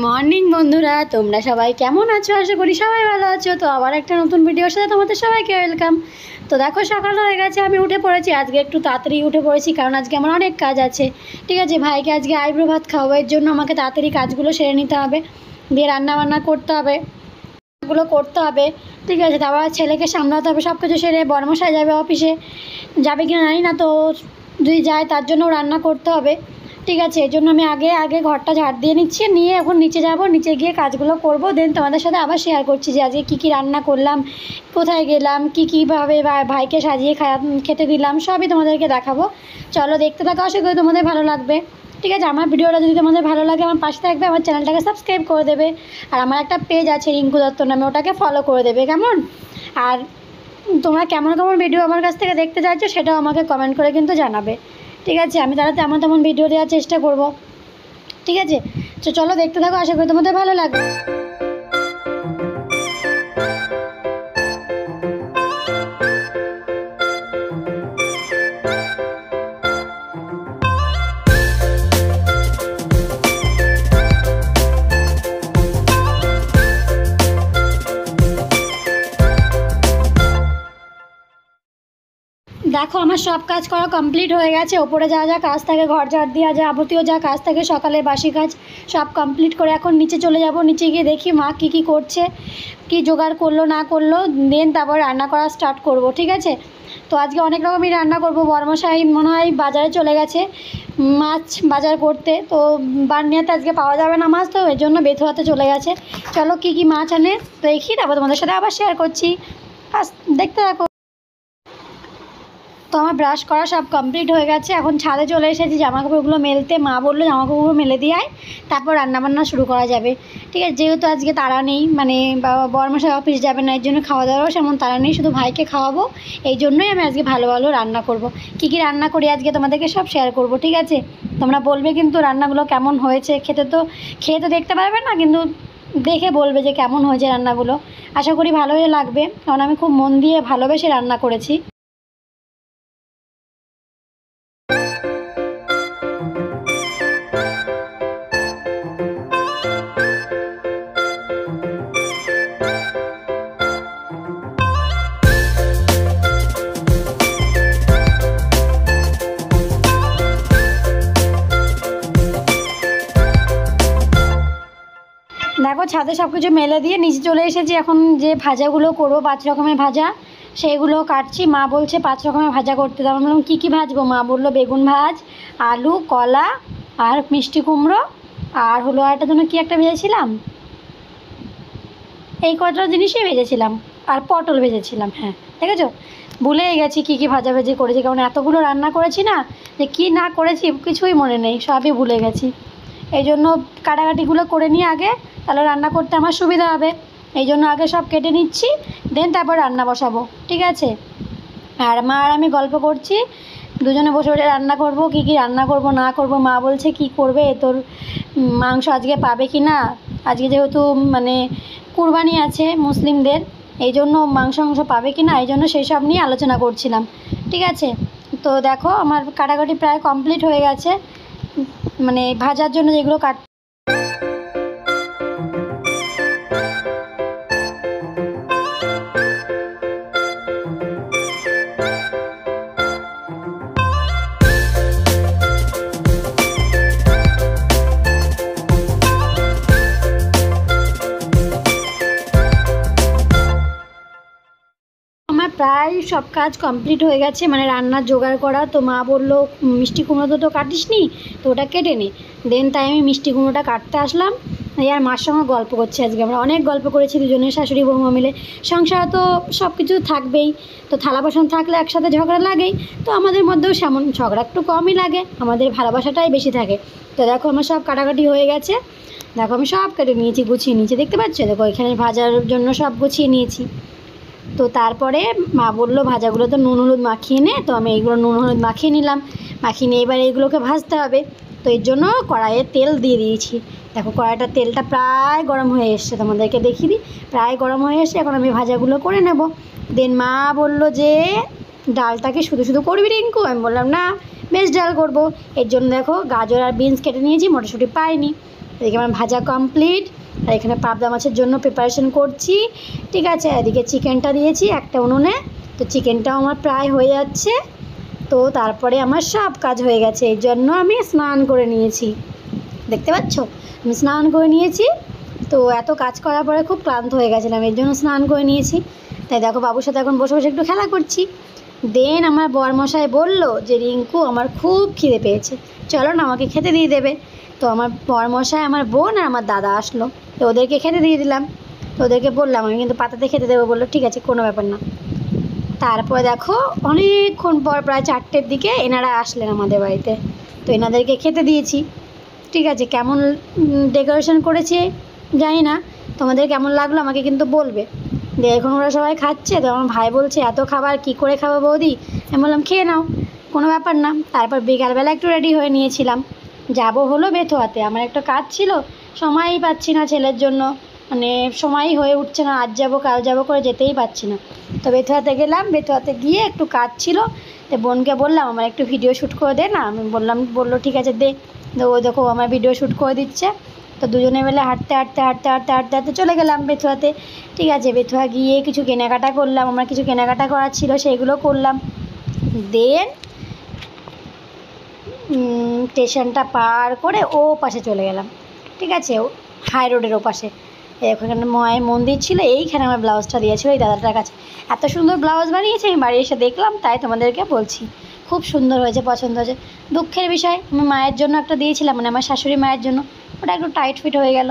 Morning বন্ধুরা, তোমরা সবাই কেমন আছো? আশা করি সবাই ভালো আছো। তো আবার একটা নতুন ভিডিওর সাথে তোমাদের সবাইকে ওয়েলকাম। তো দেখো, সকাল হয়ে গেছে, আমি উঠে পড়েছি। আজকে একটু তাড়াতাড়ি উঠে পড়েছি, কারণ আজকে আমার অনেক কাজ আছে। ঠিক আছে, ভাইকে আজকে আইব্রো ভাত খাওয়াবো, এর জন্য আমাকে তাড়াতাড়ি কাজগুলো সেরে নিতে হবে, দিয়ে রান্নাবান্না করতে হবে, গুলো করতে হবে। ঠিক আছে, তারপর ছেলেকে সামলাতে হবে, সব কিছু সেরে বড়মশাই যাবে অফিসে, যাবে কিনা জানি না, তো যদি যায় তার জন্য রান্না করতে হবে। ঠিক আছে, এই জন্য আমি আগে ঘরটা ঝাড় দিয়ে নিচ্ছি, নিয়ে এখন নিচে যাব, নিচে গিয়ে কাজগুলো করব। দেন তোমাদের সাথে আবার শেয়ার করছি যে আজকে কী কী রান্না করলাম, কোথায় গেলাম, কীভাবে ভাইকে সাজিয়ে খেতে দিলাম, সবই তোমাদেরকে দেখাবো। চলো দেখতে থাকো, আশা করি তোমাদের ভালো লাগবে। ঠিক আছে, আমার ভিডিওটা যদি তোমাদের ভালো লাগে আমার পাশে থাকবে, আমার চ্যানেলটাকে সাবস্ক্রাইব করে দেবে, আর আমার একটা পেজ আছে রিঙ্কু দত্ত নামে, ওটাকে ফলো করে দেবে, কেমন? আর তোমরা কেমন কেমন ভিডিও আমার কাছ থেকে দেখতে চাইছো সেটাও আমাকে কমেন্ট করে কিন্তু জানাবে। ঠিক আছে, আমি তাহলে তেমন ভিডিও দেওয়ার চেষ্টা করব। ঠিক আছে, তো চলো দেখতে থাকো, আশা করি তোমাদের ভালো লাগবে। দেখো, আমার সব কাজ করা কমপ্লিট হয়ে গেছে। ওপরে যা যা কাজ থাকে, ঘর ঝাড় দেওয়া, যাবতীয় যা কাজ থাকে, সকালের বাসি কাজ সব কমপ্লিট করে এখন নিচে চলে যাব। নিচে গিয়ে দেখি মা কী করছে, কী জোগাড় করলো না করলো, দেন তারপর রান্না করা স্টার্ট করব। ঠিক আছে, তো আজকে অনেক রকমই রান্না করব। বড়মশাই মনে হয় বাজারে চলে গেছে মাছ বাজার করতে, তো বানিয়াতে আজকে পাওয়া যাবে না মাছ, তো এর জন্য বেথুয়াতে চলে গেছে। চলো কী মাছ আনে তো দেখি, তারপর তোমাদের সাথে আবার শেয়ার করছি, দেখতে থাকো। তো আমার ব্রাশ করা সব কমপ্লিট হয়ে গেছে, এখন ছাদে চলে এসেছি জামাকাপড়গুলো মেলতে। মা বললো জামাকাপড়গুলো মেলে দিয়ে আয়, তারপর রান্নাবান্না শুরু করা যাবে। ঠিক আছে, যেহেতু আজকে তাড়া নেই, মানে বড়মশাই অফিস যাবে না, এর জন্য খাওয়া দাওয়ারও সেমন তাড়া নেই, শুধু ভাইকে খাওয়াবো। এই জন্যই আমি আজকে ভালো ভালো রান্না করব। কী কী রান্না করি আজকে তোমাদেরকে সব শেয়ার করব। ঠিক আছে, তোমরা বলবে কিন্তু রান্নাগুলো কেমন হয়েছে। খেয়ে তো দেখতে পারবে না, কিন্তু দেখে বলবে যে কেমন হয়েছে রান্নাগুলো। আশা করি ভালোই লাগবে, কারণ আমি খুব মন দিয়ে ভালোবেসে রান্না করেছি। দেখো, ছাদে সব কিছু মেলে দিয়ে নিচে চলে এসেছি। এখন যে ভাজাগুলো করবো, 5 রকমের ভাজা, সেইগুলো কাটছি। মা বলছে 5 রকমের ভাজা করতে। তারপর বললাম কী ভাজবো? মা বললো বেগুন ভাজ, আলু, কলা, আর মিষ্টি কুমড়ো, আর হলো আরেকটা জন্য কী একটা ভেজেছিলাম, এই কটা জিনিসই ভেজেছিলাম, আর পটল ভেজেছিলাম। হ্যাঁ, দেখেছো, ভুলেই গেছি কী ভাজাভাজি করেছি, কারণ এতগুলো রান্না করেছি না, যে কী না করেছি কিছুই মনে নেই, সবই ভুলে গেছি। এই জন্য কাটাকাটিগুলো করে নিয়ে আগে, তাহলে রান্না করতে আমার সুবিধা হবে। এই জন্য আগে সব কেটে নিচ্ছি, দেন তারপর রান্না বসাবো। ঠিক আছে, আর মা আর আমি গল্প করছি, দুজনে বসে বসে রান্না করব। কী রান্না করব না করব, মা বলছে কি করবে, তোর মাংস আজকে পাবে কি না। আজকে যেহেতু মানে কুরবানি আছে মুসলিমদের, এই জন্য মাংস পাবে কি না, এই জন্য সেই সব নিয়ে আলোচনা করছিলাম। ঠিক আছে, তো দেখো আমার কাটাকাটি প্রায় কমপ্লিট হয়ে গেছে, মানে ভাজার জন্য যেগুলো প্রায় সব কাজ কমপ্লিট হয়ে গেছে, মানে রান্নার জোগাড় করা। তো মা বললো মিষ্টি কুমড়ো তো কাটিস নি, তো ওটা কেটে নে। দেন তাই আমি মিষ্টি কুমড়োটা কাটতে আসলাম। আর মার সঙ্গে গল্প করছি। আজকে আমরা অনেক গল্প করেছি দুজনের, শাশুড়ি বৌমা মিলে। সংসারে তো সব কিছু থাকবেই, তো থালা বাসন থাকলে একসাথে ঝগড়া লাগেই, তো আমাদের মধ্যেও সেমন ঝগড়া একটু কমই লাগে, আমাদের ভালোবাসাটাই বেশি থাকে। তো দেখো আমার সব কাটাকাটি হয়ে গেছে, দেখো আমি সব কেটে নিয়েছি, গুছিয়ে নিয়েছি, দেখতে পাচ্ছ? দেখো এখানে ভাজার জন্য সব গুছিয়ে নিয়েছি। তো তারপরে মা বললো ভাজাগুলো তো নুন হলুদ মাখিয়ে নে, তো আমি এইগুলো নুন হলুদ মাখিয়ে নিলাম। মাখিয়ে নিয়ে এবার এইগুলোকে ভাজতে হবে, তো এর জন্য কড়াইয়ে তেল দিয়ে দিয়েছি। দেখো কড়াইটার তেলটা প্রায় গরম হয়ে এসছে, তোমাদেরকে দেখিয়ে দিই, প্রায় গরম হয়ে এসছে। এখন আমি ভাজাগুলো করে নেব। দেন মা বললো যে ডালটাকে শুধু শুধু করবি রিঙ্কু? আমি বললাম না, বেশ ডাল করব। এর জন্য দেখো গাজর আর বিনস কেটে নিয়েছি, মটরশুঁটি পাইনি। এদিকে আমার ভাজা কমপ্লিট, আর এখানে পাবদা মাছের জন্য প্রিপারেশন করছি। ঠিক আছে, এদিকে চিকেনটা দিয়েছি একটা উনুনে, তো চিকেনটাও আমার প্রায় হয়ে যাচ্ছে। তো তারপরে আমার সব কাজ হয়ে গেছে, এই জন্য আমি স্নান করে নিয়েছি। দেখতে পাচ্ছ আমি স্নান করে নিয়েছি। তো এত কাজ করার পরে খুব ক্লান্ত হয়ে গেছিলাম, এর জন্য স্নান করে নিয়েছি। তাই দেখো বাবুর সাথে এখন বসে বসে একটু খেলা করছি। দেন আমার বরমশাই বলল যে রিঙ্কু আমার খুব খিদে পেয়েছে, চলো না আমাকে খেতে দিয়ে দেবে। তো আমার বরমশাই, আমার বোন আর আমার দাদা আসলো, তো ওদেরকে খেতে দিয়ে দিলাম। তো ওদেরকে বললাম আমি কিন্তু পাতাতে খেতে দেবো, বললো ঠিক আছে কোনো ব্যাপার না। তারপরে দেখো অনেকক্ষণ পর প্রায় 4টের দিকে এনারা আসলেন আমাদের বাড়িতে, তো এনাদেরকে খেতে দিয়েছি। ঠিক আছে, কেমন ডেকোরেশন করেছে জানি না, তোমাদের কেমন লাগলো আমাকে কিন্তু বলবে। দিয়ে এখন ওরা সবাই খাচ্ছে, তো আমার ভাই বলছে এত খাবার কি করে খাবো বৌদি। আমি বললাম খেয়ে নাও, কোনো ব্যাপার না। তারপর বিকালবেলা একটু রেডি হয়ে নিয়েছিলাম, যাব হলো বেথুয়াতে। আমার একটা কাজ ছিল, সময়ই পাচ্ছি না ছেলের জন্য, মানে সময়ই হয়ে উঠছে না, আজ যাবো কাল যাবো করে যেতেই পারছি না। তো বেথুয়াতে গেলাম, বেথুয়াতে গিয়ে একটু কাজ ছিল, তো বোনকে বললাম আমার একটু ভিডিও শ্যুট করে দে না। আমি বললাম, বললো ঠিক আছে দে। তো ও দেখো আমার ভিডিও শ্যুট করে দিচ্ছে। তো দুজনে মিলে হাঁটতে হাঁটতে হাঁটতে হাঁটতে হাঁটতে হাঁটতে চলে গেলাম বেথুয়াতে। ঠিক আছে, বেথুয়া গিয়ে কিছু কেনাকাটা করলাম, আমার কিছু কেনাকাটা করার ছিল সেইগুলো করলাম। দেন স্টেশনটা পার করে ও পাশে চলে গেলাম। ঠিক আছে, হাই রোডের ও পাশে ওখানে মায়ের মন্দির ছিল, এইখানে আমার ব্লাউজটা দিয়েছিল এই দাদাটার কাছে। এত সুন্দর ব্লাউজ বানিয়েছে, আমি বাড়ি এসে দেখলাম, তাই তোমাদেরকে বলছি খুব সুন্দর হয়েছে, পছন্দ হয়েছে। দুঃখের বিষয় আমি মায়ের জন্য একটা দিয়েছিলাম, মানে আমার শাশুড়ি মায়ের জন্য, ওটা একটু টাইট ফিট হয়ে গেল।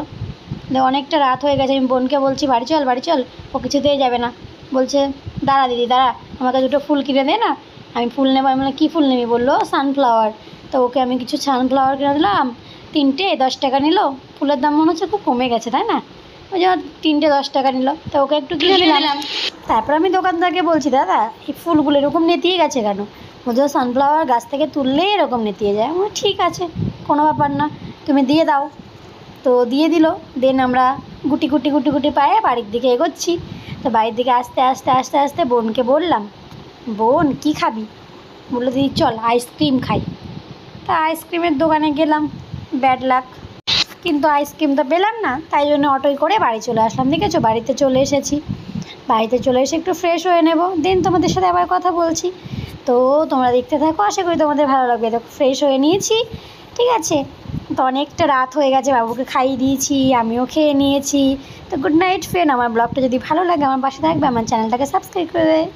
অনেকটা রাত হয়ে গেছে, আমি বোনকে বলছি বাড়ি চল বাড়ি চল, ও কিছুতেই যাবে না। বলছে দাঁড়া দিদি দাঁড়া, আমাকে দুটো ফুল কিনে দে না, আমি ফুল নেবো। আমি বললাম কী ফুল নেবি, বললো সানফ্লাওয়ার। তো ওকে আমি কিছু সানফ্লাওয়ার কিনে দিলাম, 3টে 10 টাকা নিল। ফুলের দাম মনে হচ্ছে খুব কমে গেছে তাই না, ওই জন্য 3টে 10 টাকা নিল, তো ওকে একটু কিনে দিলাম। তারপর আমি দোকানদারকে বলছি দাদা এই ফুলগুলো এরকম নেতিয়ে গেছে কেন, বলছে সানফ্লাওয়ার গাছ থেকে তুললেই এরকম নেতিয়ে যায়। আমার ঠিক আছে কোনো ব্যাপার না, তুমি দিয়ে দাও। তো দিয়ে দিল। দেন আমরা গুটি গুটি গুটি গুটি পায়ে বাড়ির দিকে এগোচ্ছি। তো বাড়ির দিকে আস্তে আস্তে আস্তে আস্তে বোনকে বললাম, বোন কী খাবি, বললো দিদি চল আইসক্রিম খাই। তা আইসক্রিমের দোকানে গেলাম, ব্যাড লাক, কিন্তু আইসক্রিম তো পেলাম না, তাই জন্য অটোয় করে বাড়ি চলে আসলাম। দেখেছো বাড়িতে চলে এসেছি, বাড়িতে চলে এসে একটু ফ্রেশ হয়ে নেব, দেন তোমাদের সাথে আবার কথা বলছি। তো তোমরা দেখতে থাকো, আশা করি তোমাদের ভালো লাগবে। তো ফ্রেশ হয়ে নিয়েছি। ঠিক আছে, তো অনেকটা রাত হয়ে গেছে, বাবুকে খাইয়ে দিয়েছি, আমিও খেয়ে নিয়েছি। তো গুড নাইট ফ্রেন্ড, আমার ব্লগটা যদি ভালো লাগে আমার পাশে থাকবে, আমার চ্যানেলটাকে সাবস্ক্রাইব করে দেয়।